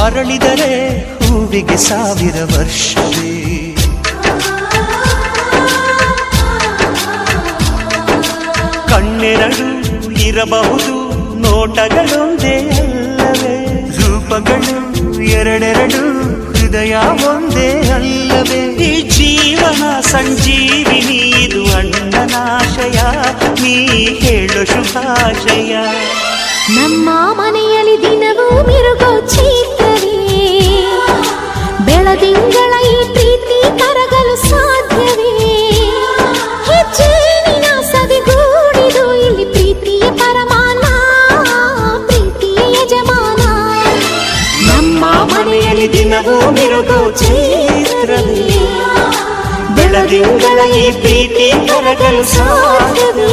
ಅರಳಿದರೆ ಹೂವಿಗೆ 1000 ವರ್ಷವೇ. ಕಣ್ಣೆರಡು ಇರಬಹುದು, ನೋಟಗಳೊಂದೇ ಅಲ್ಲವೇ? ರೂಪಗಳು ಎರಡೆರಡು, ಹೃದಯ ಒಂದೇ ಅಲ್ಲವೇ? ಈ ಜೀವನ ಸಂಜೀವಿನಿ, ಇದು ಅಣ್ಣನಾಶಯ, ನೀ ಹೇಳು ಶುಭಾಶಯ. ನಮ್ಮ ಮನೆಯಲ್ಲಿ ದಿನವೂ ಮಿರುಗೋ ಚೈತ್ರವೇ, ಬೆಳದಿಂಗಳ ಈ ಪ್ರೀತಿ ಕರಗಲು ಸಾಧ್ಯವೇ? ಹೆಚ್ಚೇನಿನ ಸವಿಗೂಡಿದು ಇಲ್ಲಿ ಪ್ರೀತಿಯ ಪರಮಾನ, ಪ್ರೀತಿಯ ಯಜಮಾನ. ನಮ್ಮ ಮನೆಯಲ್ಲಿ ದಿನವೂ ಮಿರುಗೋ ಚೈತ್ರವೇ, ಬೆಳದಿಂಗಳ ಈ ಪ್ರೀತಿ ಕರಗಲು ಸಾಧ್ಯವೇ?